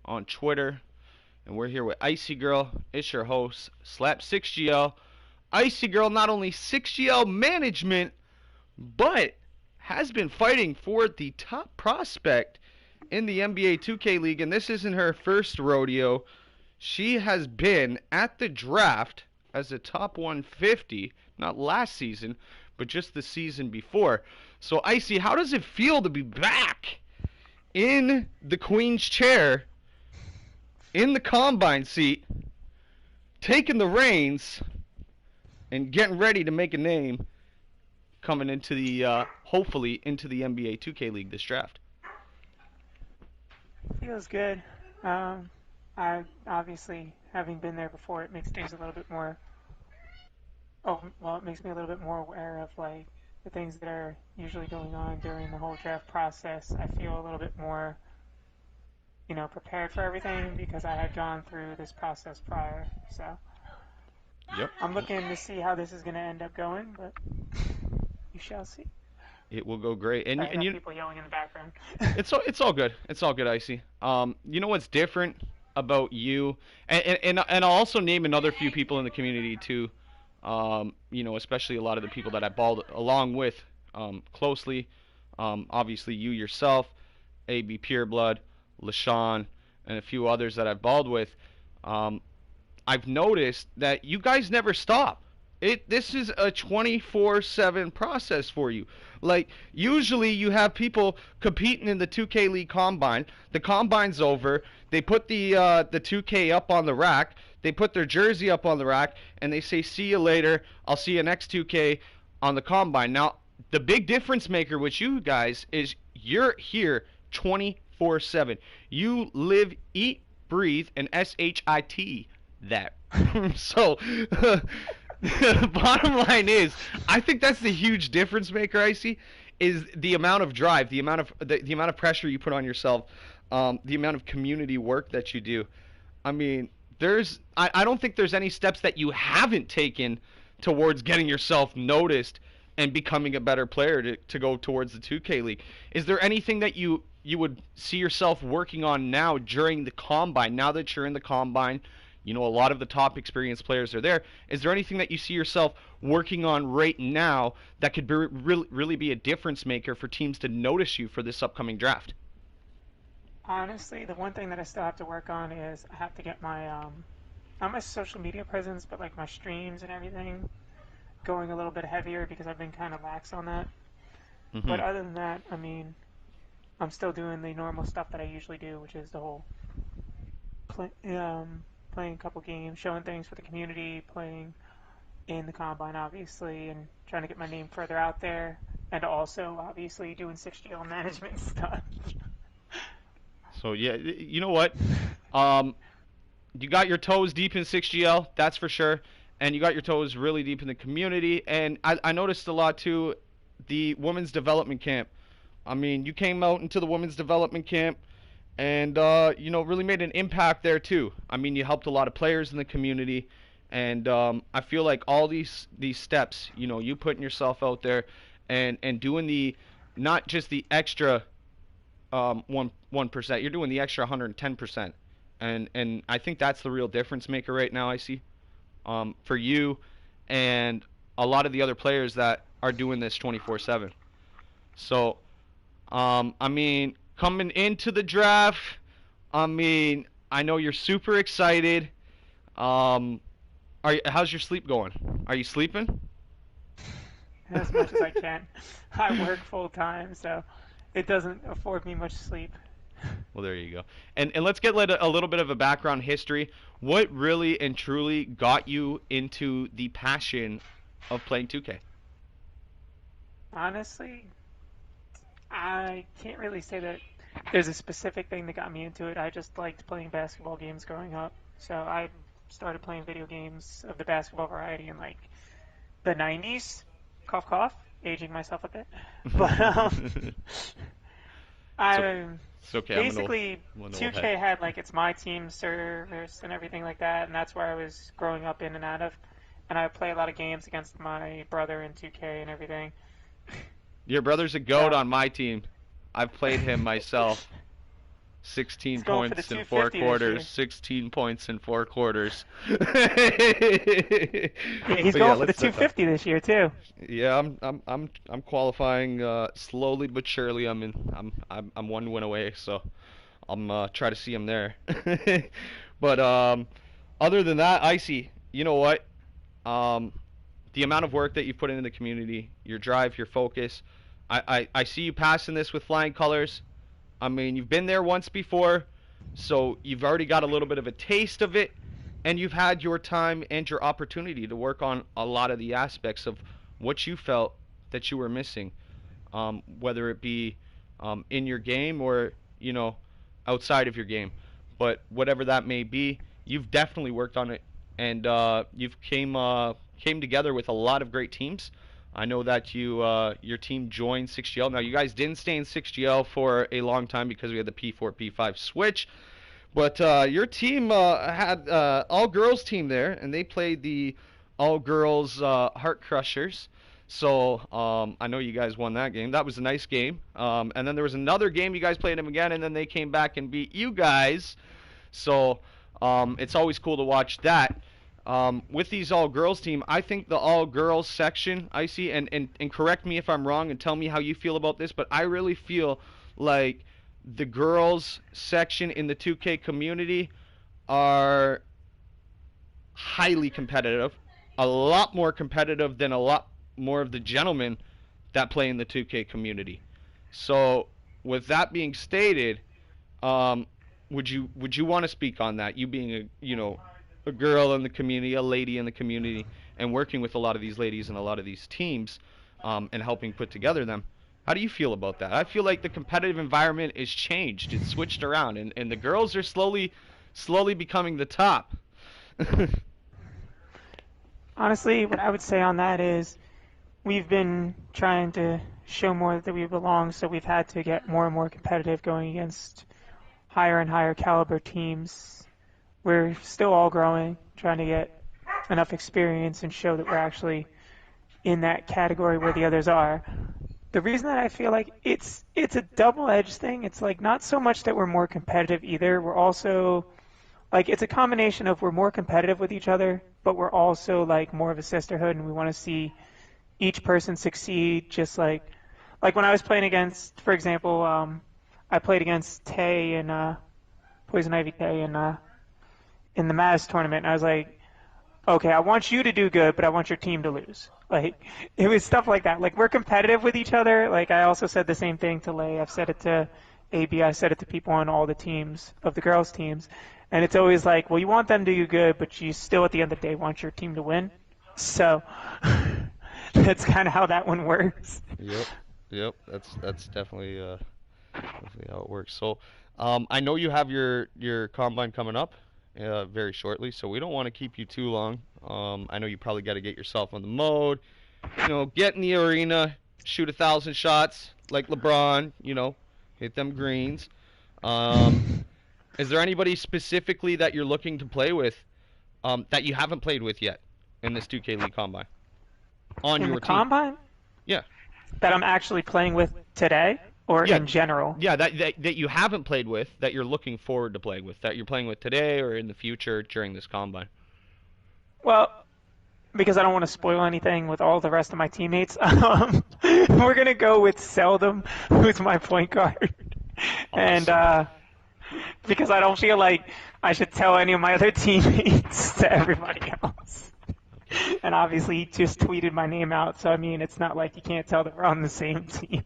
on Twitter. And we're here with Icy Girl. It's your host, Slap6GL. Icy Girl, not only 6GL management, but has been fighting for the top prospect in the NBA 2K League. And this isn't her first rodeo. She has been at the draft as a top 150, not last season, but just the season before. So, Icy, how does it feel to be back in the Queen's chair, in the combine seat, taking the reins, and getting ready to make a name coming into the, hopefully, into the NBA 2K League this draft? Feels good. I obviously, having been there before, it makes things a little bit more. Oh, well, it makes me a little bit more aware of like the things that are usually going on during the whole draft process. I feel a little bit more, prepared for everything because I had gone through this process prior. So Yep. I'm looking to see how this is going to end up going, but you shall see. It will go great. And Sorry, I and got you people yelling in the background. it's all good. It's all good, Icy. You know what's different about you, and I'll also name another few people in the community too. Especially a lot of the people that I balled along with closely. Obviously you yourself, AB Pureblood, LaShawn, and a few others that I've balled with. Um, I've noticed that you guys never stop. This is a 24/7 process for you. Like usually you have people competing in the 2K League Combine. The Combine's over. They put the 2K up on the rack. They put their jersey up on the rack and they say see you later. I'll see you next 2K on the Combine. Now, the big difference maker with you guys is you're here 24/7. You live, eat, breathe, and SHIT that. So, bottom line is, I think that's the huge difference maker I see is the amount of drive, the amount of pressure you put on yourself, the amount of community work that you do. I mean, I don't think there's any steps that you haven't taken towards getting yourself noticed and becoming a better player to go towards the 2K League. Is there anything that you would see yourself working on now during the combine? Now that you're in the combine, a lot of the top experienced players are there. Is there anything that you see yourself working on right now that could really be a difference maker for teams to notice you for this upcoming draft? Honestly, the one thing that I still have to work on is I have to get my not my social media presence, but like my streams and everything going a little bit heavier because I've been kind of lax on that. Hmm. But other than that, I mean, I'm still doing the normal stuff that I usually do, which is the whole play, playing a couple games, showing things for the community, playing in the combine, obviously, and trying to get my name further out there, and also obviously doing 6GL management stuff. So yeah, you know what? Um, you got your toes deep in 6GL, that's for sure, and you got your toes really deep in the community. And I noticed a lot too, the women's development camp. I mean, you came out into the women's development camp, and really made an impact there too. I mean, you helped a lot of players in the community, and I feel like all these steps, you putting yourself out there, and doing the not just the extra 1%. You're doing the extra 110%, and I think that's the real difference maker right now. I see for you and a lot of the other players that are doing this 24/7. So I mean, coming into the draft, I mean, I know you're super excited. Um, how's your sleep going? Are you sleeping? As much as I can. I work full time, so it doesn't afford me much sleep. Well, there you go. And let's get a little bit of a background history. What really and truly got you into the passion of playing 2K? Honestly, I can't really say that there's a specific thing that got me into it. I just liked playing basketball games growing up. So I started playing video games of the basketball variety in like the 90s. Cough, cough. Aging myself a bit. But So I it's okay. basically I'm an old head. 2K had like it's my team servers and everything like that, and that's where I was growing up in and out of. And I play a lot of games against my brother in 2K and everything. Your brother's a goat So on my team. I've played him myself. 16 He's going for the points in four 250 this quarters. year. 16 points in 4 quarters. Yeah, he's But yeah, going for the let's. 250 this year too. Yeah, I'm qualifying slowly but surely. I'm one win away, so I'm try to see him there. But other than that, Icy, you know what? Um, the amount of work that you put into the community, your drive, your focus. I see you passing this with flying colors. I mean, you've been there once before, so you've already got a little bit of a taste of it, and you've had your time and your opportunity to work on a lot of the aspects of what you felt that you were missing, whether it be in your game or outside of your game. But whatever that may be, you've definitely worked on it, and you've came together with a lot of great teams. I know that your team joined 6GL. Now you guys didn't stay in 6GL for a long time because we had the P4 P5 switch, but your team had all girls team there, and they played the all girls Heart Crushers. So I know you guys won that game. That was a nice game. And then there was another game you guys played them again, and then they came back and beat you guys. So it's always cool to watch that. With these all girls team, I think the all girls section, I see, and correct me if I'm wrong and tell me how you feel about this, but I really feel like the girls section in the 2K community are highly competitive, a lot more competitive than a lot more of the gentlemen that play in the 2K community. So, with that being stated, um, would you want to speak on that? You being a girl in the community, a lady in the community, and working with a lot of these ladies and a lot of these teams, and helping put together them. How do you feel about that? I feel like the competitive environment is changed. It's switched around, and the girls are slowly becoming the top. Honestly, what I would say on that is we've been trying to show more that we belong, so we've had to get more and more competitive going against higher and higher caliber teams. We're still all growing, trying to get enough experience and show that we're actually in that category where the others are. The reason that I feel like it's a double-edged thing, it's like not so much that we're more competitive either. We're also like it's a combination of we're more competitive with each other, but we're also like more of a sisterhood, and we want to see each person succeed. Just like when I was playing against, for example, I played against Tay and Poison Ivy Tay in the Maz tournament, and I was like, okay, I want you to do good, but I want your team to lose. Like, it was stuff like that. Like, we're competitive with each other. Like, I also said the same thing to Lay. I've said it to AB. I said it to people on all the teams of the girls' teams. And it's always like, well, you want them to do good, but you still, at the end of the day, want your team to win. So, that's kind of how that one works. Yep, yep. That's definitely how it works. So, I know you have your combine coming up very shortly, so we don't want to keep you too long. I know you probably got to get yourself on the mode, get in the arena, shoot 1,000 shots like LeBron, hit them greens. Um, is there anybody specifically that you're looking to play with that you haven't played with yet in this 2K League Combine on In the your team? combine, Yeah. that I'm actually playing with today, or Yeah, in general. yeah, that you haven't played with, that you're looking forward to playing with, that you're playing with today or in the future during this combine. Well, because I don't want to spoil anything with all the rest of my teammates, we're gonna go with Seldom, who's my point guard, and Awesome. because I don't feel like I should tell any of my other teammates to everybody else. Okay. And obviously, he just tweeted my name out, so I mean, it's not like you can't tell that we're on the same team.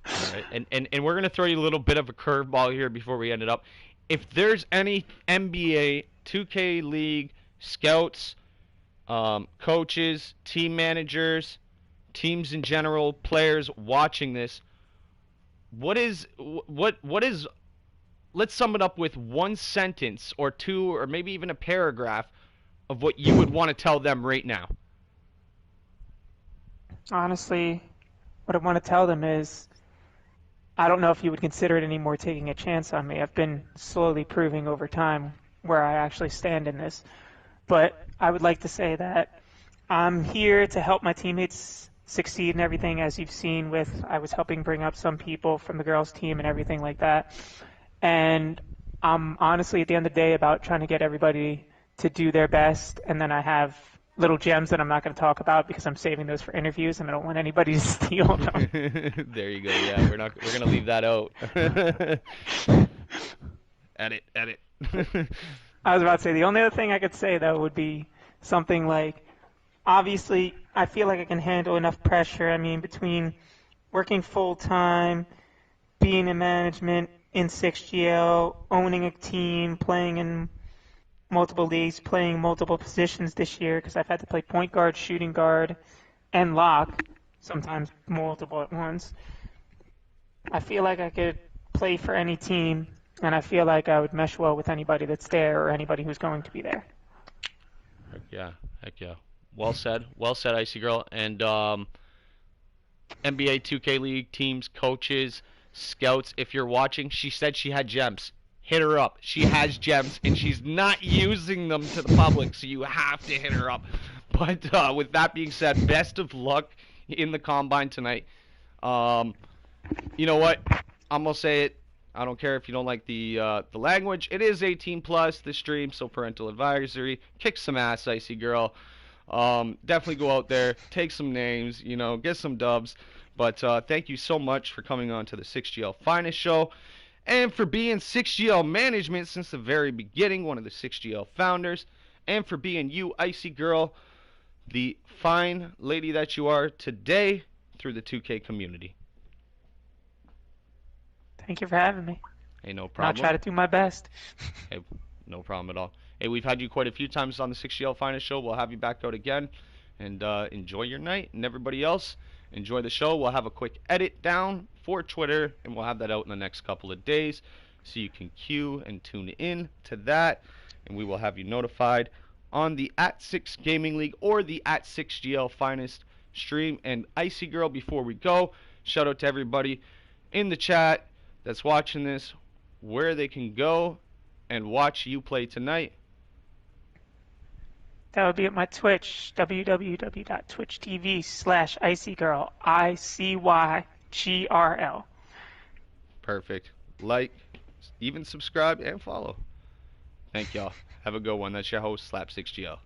All right. And we're gonna throw you a little bit of a curveball here before we end it up. If there's any NBA 2K League scouts, coaches, team managers, teams in general, players watching this, what is let's sum it up with one sentence or two or maybe even a paragraph of what you would want to tell them right now. Honestly, what I want to tell them is I don't know if you would consider it anymore taking a chance on me. I've been slowly proving over time where I actually stand in this. But I would like to say that I'm here to help my teammates succeed and everything, as you've seen with I was helping bring up some people from the girls' team and everything like that. And I'm honestly at the end of the day about trying to get everybody to do their best. And then I have little gems that I'm not going to talk about because I'm saving those for interviews and I don't want anybody to steal them. There you go. Yeah, we're gonna leave that out. Edit, edit. I was about to say the only other thing I could say though would be something like obviously I feel like I can handle enough pressure. I mean, between working full time, being in management in 6GL, owning a team, playing in multiple leagues, playing multiple positions this year because I've had to play point guard, shooting guard, and lock, sometimes multiple at once. I feel like I could play for any team, and I feel like I would mesh well with anybody that's there or anybody who's going to be there. Heck yeah, heck yeah. Well said, Icy Girl. And NBA 2K League teams, coaches, scouts. If you're watching, she said she had gems. Hit her up. She has gems, and she's not using them to the public, so you have to hit her up. But with that being said, best of luck in the combine tonight. Um, you know what? I'm gonna say it. I don't care if you don't like the language. It is 18 plus. The stream, so parental advisory. Kick some ass, Icy Girl. Definitely go out there, take some names, get some dubs. But thank you so much for coming on to the 6GL Finest Show and for being 6GL Management since the very beginning, one of the 6GL founders, and for being you, Icy Girl, the fine lady that you are today through the 2K community. Thank you for having me, Hey, no and I'll try problem. to do my best. Hey, no problem at all. Hey, we've had you quite a few times on the 6GL Finest Show. We'll have you back out again. And enjoy your night. And everybody else, enjoy the show. We'll have a quick edit down for Twitter, and we'll have that out in the next couple of days. So you can queue and tune in to that. And we will have you notified on the @6 Gaming League or the @6GL Finest stream. And Icy Girl, before we go, shout out to everybody in the chat that's watching this, where they can go and watch you play tonight. That would be at my Twitch, www.twitch.tv/IcyGirl, ICYGRL. Perfect. Like, even subscribe and follow. Thank y'all. Have a good one. That's your host, Slap6GL.